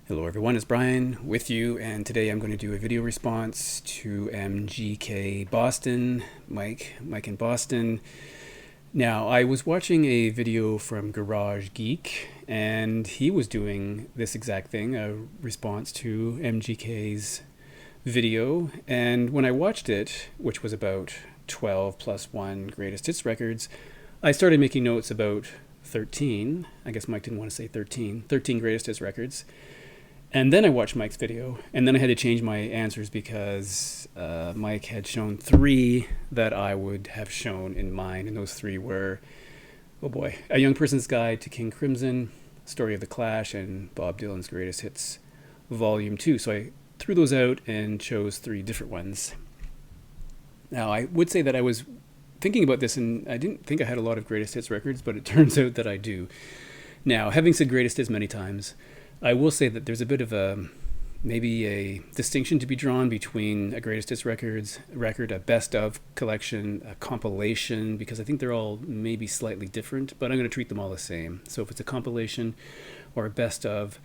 Hello everyone, it's Brian with you, and today I'm going to do a video response to MGK Boston, Mike in Boston. Now, I was watching a video from Garage Geek, and he was doing this exact thing, a response to MGK's video, and when I watched it, which was about 12 plus 1 greatest hits records, I started making notes about 13, I guess Mike didn't want to say 13 greatest hits records. And then I watched Mike's video, and then I had to change my answers because Mike had shown 3 that I would have shown in mine, and those 3 were, oh boy, A Young Person's Guide to King Crimson, Story of the Clash, and Bob Dylan's Greatest Hits Volume 2. So I threw those out and chose 3 different ones. Now, I would say that I was thinking about this, and I didn't think I had a lot of greatest hits records, but it turns out that I do. Now, having said greatest hits many times, I will say that there's a bit of maybe a distinction to be drawn between a greatest hits record, a best of collection, a compilation, because I think they're all maybe slightly different, but I'm going to treat them all the same. So if it's a compilation or a best of,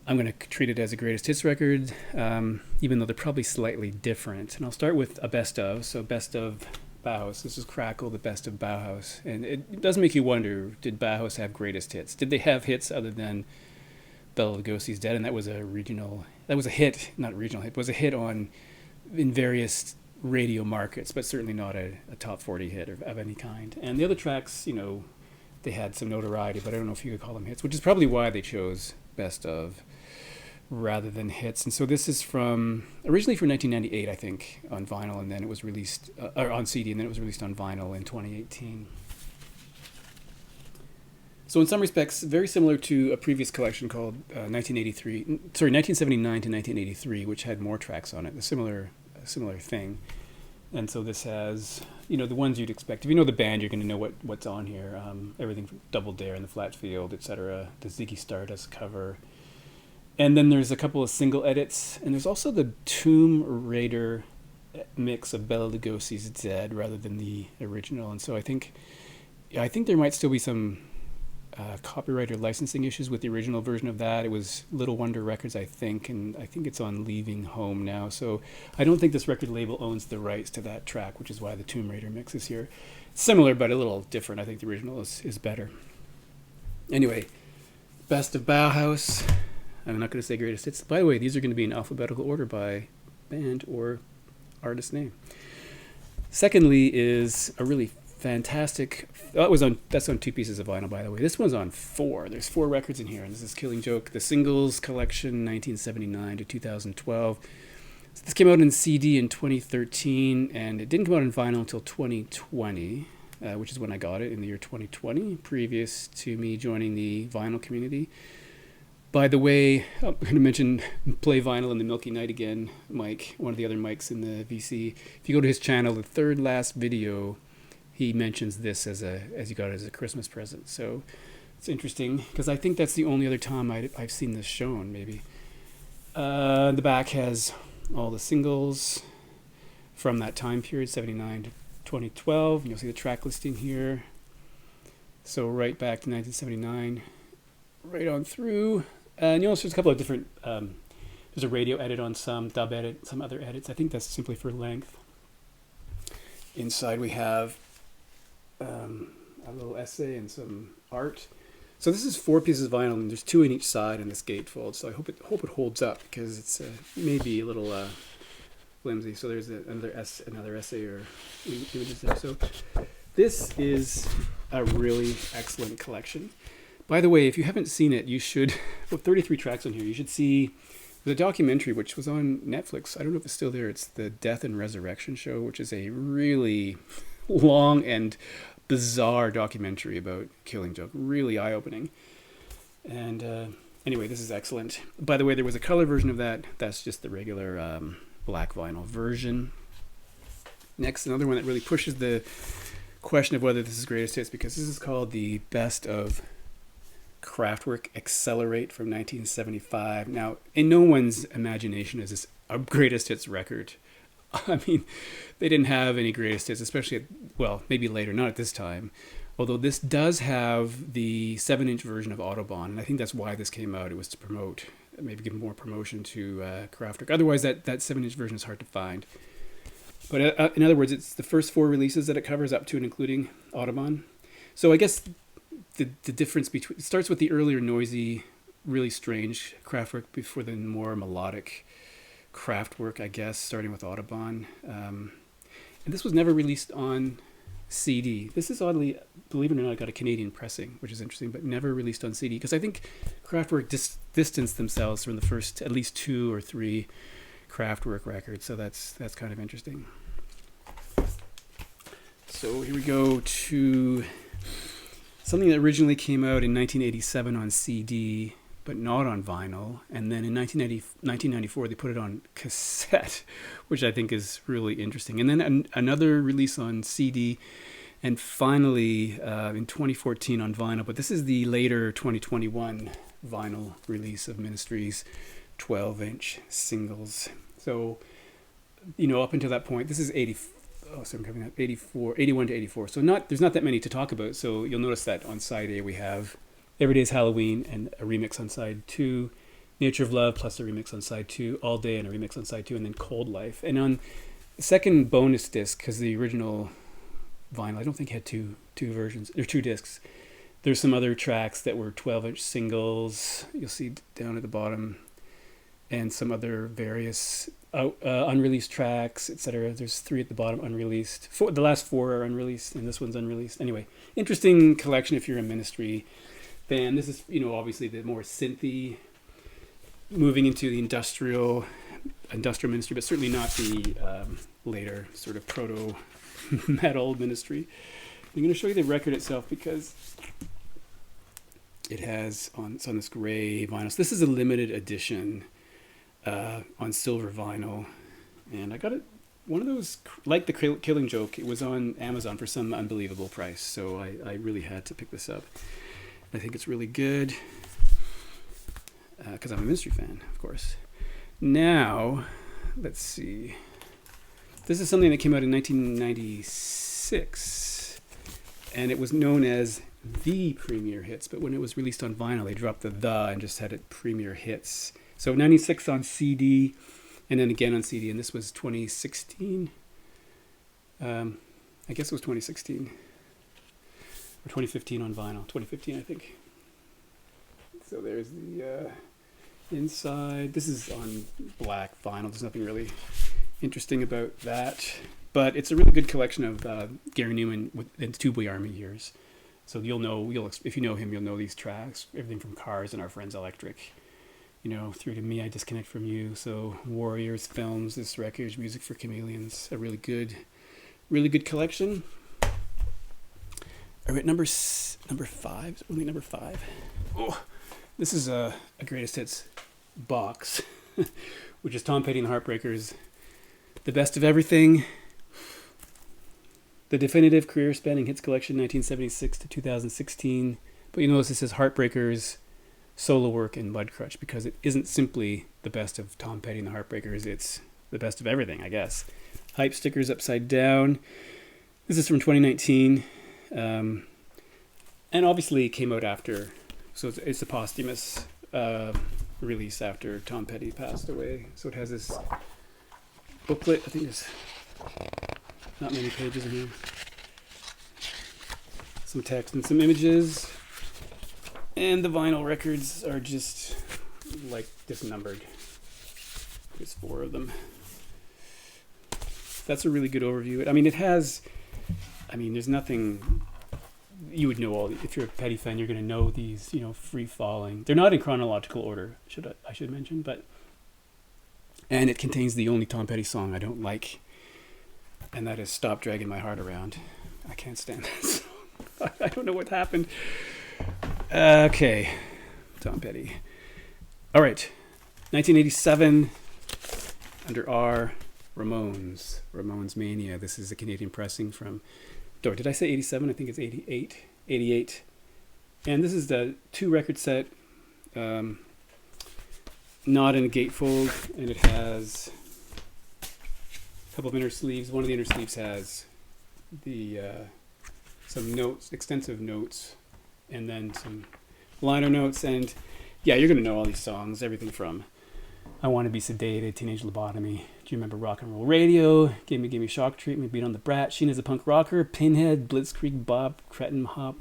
I'm going to treat it as a greatest hits record, even though they're probably slightly different. And I'll start with a best of. So best of Bauhaus. This is Crackle, the best of Bauhaus. And it does make you wonder, did Bauhaus have greatest hits? Did they have hits other than Bela Lugosi's Dead? And that was a hit, not a regional hit, but was a hit in various radio markets, but certainly not a top 40 hit of any kind. And the other tracks, they had some notoriety, but I don't know if you could call them hits, which is probably why they chose best of rather than hits. And so this is originally from 1998, I think, on vinyl, and then it was released, or on CD, and then it was released on vinyl in 2018. So in some respects, very similar to a previous collection called 1979 to 1983, which had more tracks on it, a similar thing. And so this has, the ones you'd expect. If you know the band, you're going to know what's on here. Everything from Double Dare and the Flat Field, etc. The Ziggy Stardust cover. And then there's a couple of single edits. And there's also the Tomb Raider mix of Bela Lugosi's Dead rather than the original. And so I think there might still be some copyright or licensing issues with the original version of that. It was Little Wonder Records, I think, and I think it's on Leaving Home now. So I don't think this record label owns the rights to that track, which is why the Tomb Raider mix is here. Similar, but a little different. I think the original is better. Anyway, best of Bauhaus. I'm not going to say greatest hits. By the way, these are going to be in alphabetical order by band or artist name. Secondly is a really fantastic. That's on 2 pieces of vinyl, by the way. This one's on 4. There's 4 records in here, and this is Killing Joke, the Singles Collection, 1979 to 2012. So this came out in CD in 2013, and it didn't come out in vinyl until 2020, which is when I got it, in the year 2020, previous to me joining the vinyl community. By the way, I'm going to mention Play Vinyl and the Milky Night again, Mike, one of the other Mikes in the VC. If you go to his channel, the third last video, he mentions this as he got it as a Christmas present. So it's interesting because I think that's the only other time I've seen this shown, maybe. The back has all the singles from that time period, 79 to 2012. You'll see the track listing here. So right back to 1979, right on through. And you'll see there's a couple of different, there's a radio edit on some, dub edit, some other edits. I think that's simply for length. Inside we have a little essay and some art. So this is 4 pieces of vinyl, and there's 2 in each side in this gatefold. So I hope it holds up because it's maybe a little flimsy. So there's another essay or images there. So this is a really excellent collection. By the way, if you haven't seen it, you should. 33 tracks on here. You should see the documentary, which was on Netflix. I don't know if it's still there. It's the Death and Resurrection Show, which is a really long and bizarre documentary about Killing Joke. Really eye-opening. And anyway, this is excellent. By the way, there was a color version of that. That's just the regular black vinyl version. Next, another one that really pushes the question of whether this is greatest hits, because this is called the Best of Kraftwerk Accelerate from 1975. Now, in no one's imagination is this a greatest hits record. I mean, they didn't have any greatest hits, especially maybe later, not at this time. Although this does have the 7-inch version of Autobahn, and I think that's why this came out. It was to promote maybe give more promotion to Kraftwerk. Otherwise, that 7-inch version is hard to find. But in other words, it's the first 4 releases that it covers up to and including Audubon. So I guess the difference between, it starts with the earlier noisy, really strange Kraftwerk before the more melodic Kraftwerk, I guess, starting with Audubon. And this was never released on CD. This is oddly, believe it or not, got a Canadian pressing, which is interesting, but never released on CD, because I think Kraftwerk distanced themselves from the first at least 2 or 3 Kraftwerk records, so that's kind of interesting. So here we go to something that originally came out in 1987 on CD, but not on vinyl, and then in 1994 they put it on cassette, which I think is really interesting. And then another release on CD, and finally in 2014 on vinyl, but this is the later 2021 vinyl release of Ministry's 12-inch singles. So, up until that point, this is 81 to 84. So there's not that many to talk about. So you'll notice that on side A we have Every Day's Halloween and a remix on side 2, Nature of Love plus a remix on side 2, All Day and a remix on side 2, and then Cold Life. And on the second bonus disc, because the original vinyl I don't think had two versions or 2 discs, there's some other tracks that were 12-inch singles. You'll see down at the bottom, and some other various unreleased tracks, etc. There's 3 at the bottom unreleased. The last 4 are unreleased, and this one's unreleased. Anyway, interesting collection if you're a Ministry fan. This is, obviously the more synthy, moving into the industrial Ministry, but certainly not the later sort of proto-metal Ministry. I'm going to show you the record itself because it's on this gray vinyl. So this is a limited edition on silver vinyl, and I got it, one of those, like the Killing Joke, it was on Amazon for some unbelievable price, so I really had to pick this up. I think it's really good because I'm a Ministry fan, of course. Now, let's see. This is something that came out in 1996, and it was known as the Premier Hits, but when it was released on vinyl, they dropped the and just had it Premier Hits. So 96 on CD, and then again on CD, and this was 2016. I guess it was 2016. Or 2015 on vinyl. 2015, I think. So there's the inside. This is on black vinyl. There's nothing really interesting about that. But it's a really good collection of Gary Newman in the Tubeway Army years. So if you know him, you'll know these tracks. Everything from Cars and Our Friends Electric, through to Me, I Disconnect From You. So Warriors, Films, This Record, Music for Chameleons. A really good collection. All right, number 5. Only number 5. Oh, this is a greatest hits box, which is Tom Petty and the Heartbreakers, The Best of Everything, the definitive career spanning hits collection, 1976 to 2016. But you notice this says Heartbreakers, solo work, and Mudcrutch, because it isn't simply the best of Tom Petty and the Heartbreakers. It's the best of everything, I guess. Hype stickers upside down. This is from 2019. And obviously it came out after, so it's a posthumous release after Tom Petty passed away. So it has this booklet. I think there's not many pages in here. Some text and some images. And the vinyl records are just like disnumbered. There's 4 of them. That's a really good overview. There's nothing you would know all. If you're a Petty fan, you're going to know these, free falling. They're not in chronological order, I should mention, and it contains the only Tom Petty song I don't like, and that is Stop Dragging My Heart Around. I can't stand that song. I don't know what happened. Okay, Tom Petty. All right, 1987, under R, Ramones Mania. This is a Canadian pressing from, did I say 87? I think it's 88. And this is the 2-record set, not in a gatefold, and it has a couple of inner sleeves. One of the inner sleeves has the some notes, extensive notes, and then some liner notes. And yeah, you're gonna know all these songs, everything from I Want to Be Sedated, Teenage Lobotomy. Do you remember Rock and Roll Radio? Give Me Shock Treatment, Beat on the Brat, Sheen is a Punk Rocker, Pinhead, Blitzkrieg Bob, Cretin Hop,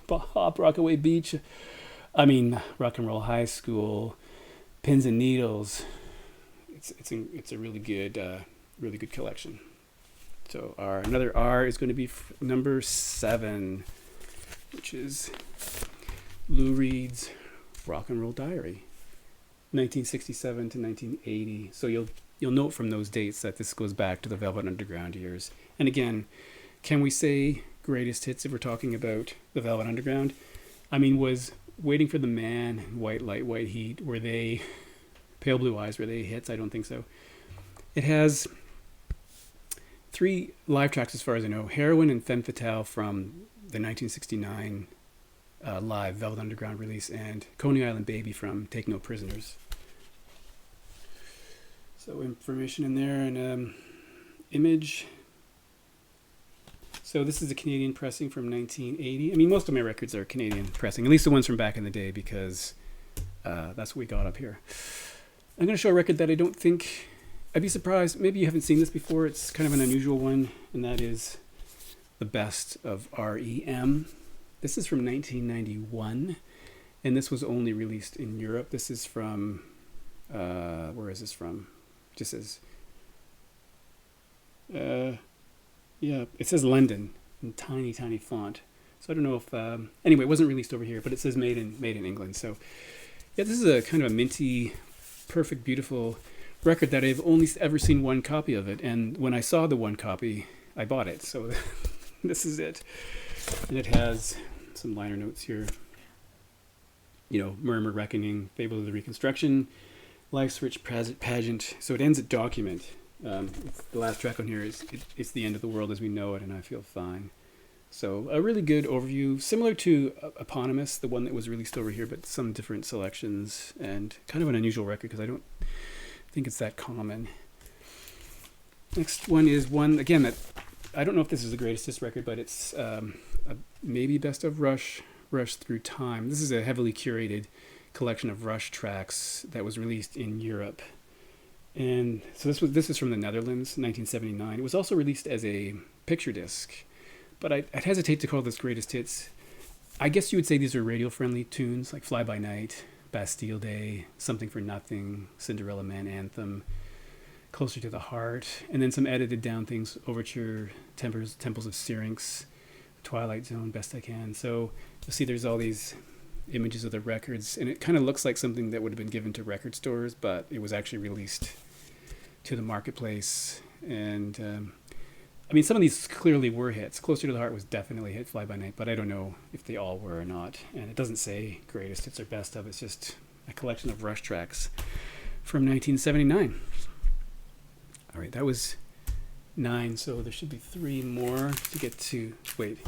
Rockaway Beach. I mean, Rock and Roll High School, Pins and Needles. It's a really good collection. So another R is going to be number 7, which is Lou Reed's Rock and Roll Diary, 1967 to 1980. So you'll note from those dates that this goes back to the Velvet Underground years. And again, can we say greatest hits if we're talking about the Velvet Underground? I mean, was Waiting for the Man, White Light, White Heat, were they Pale Blue Eyes, were they hits? I don't think so. It has 3 live tracks as far as I know. Heroin and Femme Fatale from the 1969 live Velvet Underground release, and Coney Island Baby from Take No Prisoners. So information in there, and image. So this is a Canadian pressing from 1980. I mean, most of my records are Canadian pressing, at least the ones from back in the day, because that's what we got up here. I'm going to show a record that I don't think... I'd be surprised. Maybe you haven't seen this before. It's kind of an unusual one, and that is The Best of R.E.M. This is from 1991, and this was only released in Europe. This is from... where is this from? Just says... yeah, it says London in tiny, tiny font. So I don't know if... anyway, it wasn't released over here, but it says made in England. So yeah, this is a kind of a minty, perfect, beautiful record that I've only ever seen one copy of it. And when I saw the one copy, I bought it. So this is it. And it has some liner notes here. You know, Murmur, Reckoning, Fable of the Reconstruction, Life's Rich Pageant. So it ends at Document. The last track on here is It's the End of the World as We Know It, and I Feel Fine. So a really good overview, similar to Eponymous, the one that was released over here, but some different selections, and kind of an unusual record because I don't think it's that common. Next one is one, again, that I don't know if this is the greatest hits record, but it's maybe Best of Rush Through Time. This is a heavily curated collection of Rush tracks that was released in Europe. And so this is from the Netherlands, 1979. It was also released as a picture disc, but I'd hesitate to call this greatest hits. I guess you would say these are radio-friendly tunes, like Fly By Night, Bastille Day, Something for Nothing, Cinderella Man Anthem, Closer to the Heart, and then some edited down things, Overture, Temples of Syrinx, Twilight Zone, Best I Can. So you'll see there's all these images of the records, and it kind of looks like something that would have been given to record stores, but it was actually released to the marketplace. And I mean, some of these clearly were hits. Closer to the Heart was definitely a hit, Fly By Night, but I don't know if they all were or not. And it doesn't say greatest hits or best of. It's just a collection of Rush tracks from 1979. All right, that was 9, so there should be 3 more to get to. Wait,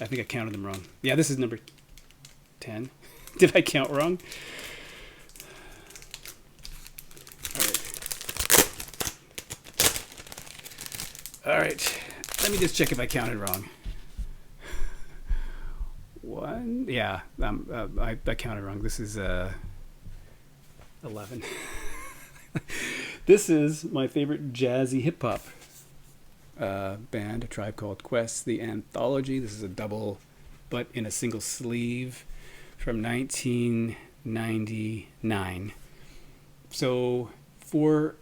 I think I counted them wrong. Yeah, this is number 10. Did I count wrong? All right, let me just check if I counted wrong. 1, yeah, I counted wrong. This is 11. This is my favorite jazzy hip hop band, A Tribe Called Quest, The Anthology. This is a double, but in a single sleeve, from 1999. So four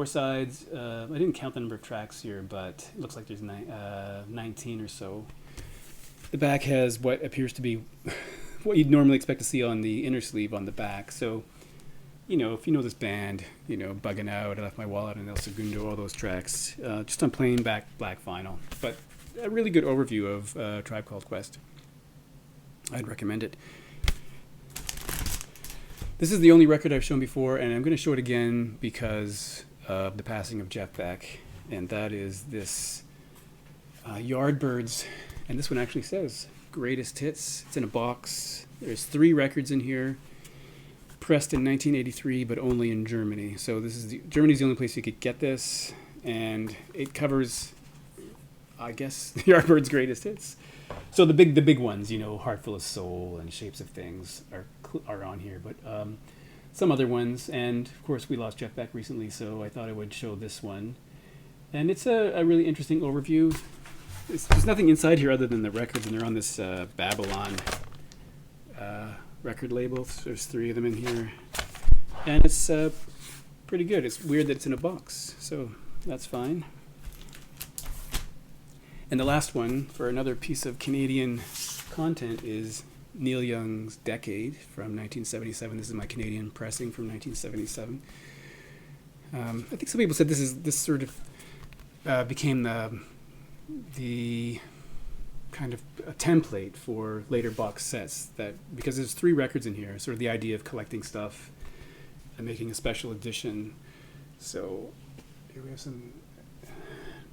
sides. I didn't count the number of tracks here, but it looks like there's 19 or so. The back has what appears to be what you'd normally expect to see on the inner sleeve on the back. So, you know, if you know this band, you know, Bugging Out, I Left My Wallet on El Segundo, all those tracks, just on plain black vinyl. But a really good overview of Tribe Called Quest. I'd recommend it. This is the only record I've shown before, and I'm going to show it again because of the passing of Jeff Beck, and that is this Yardbirds, and this one actually says Greatest Hits. It's in a box. There's 3 records in here, pressed in 1983, but only in Germany. So this is Germany's the only place you could get this, and it covers I guess, the Yardbirds' greatest hits. So the big ones, Heart Full of Soul and Shapes of Things are on here, but some other ones, and of course we lost Jeff Beck recently, so I thought I would show this one. And it's a really interesting overview. There's nothing inside here other than the records, and they're on this Babylon record label. There's 3 of them in here, and it's pretty good. It's weird that it's in a box, so that's fine. And the last one for another piece of Canadian content is Neil Young's Decade from 1977. This is my Canadian pressing from 1977. I think some people said this sort of became the kind of a template for later box sets, that because there's 3 records in here, sort of the idea of collecting stuff and making a special edition. So here we have some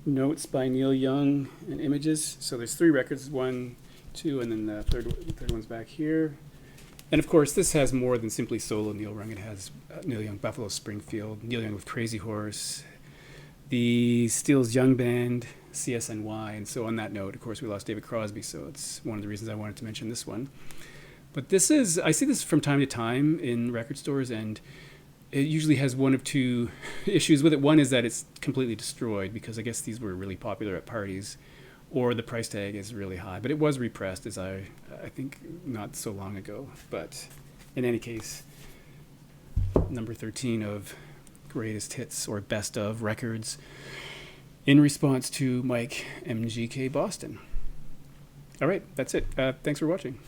notes by Neil Young and images. So there's 3 records, 1, 2, and then the third one's back here. And of course, this has more than simply solo Neil Young. It has Neil Young, Buffalo Springfield, Neil Young with Crazy Horse, the Steele's Young Band, CSNY. And so on that note, of course, we lost David Crosby, so it's one of the reasons I wanted to mention this one. But I see this from time to time in record stores, and it usually has one of 2 issues with it. One is that it's completely destroyed, because I guess these were really popular at parties, or the price tag is really high. But it was repressed, as I think, not so long ago. But in any case, number 13 of greatest hits or best of records in response to Mike MGK Boston. All right, that's it. Thanks for watching.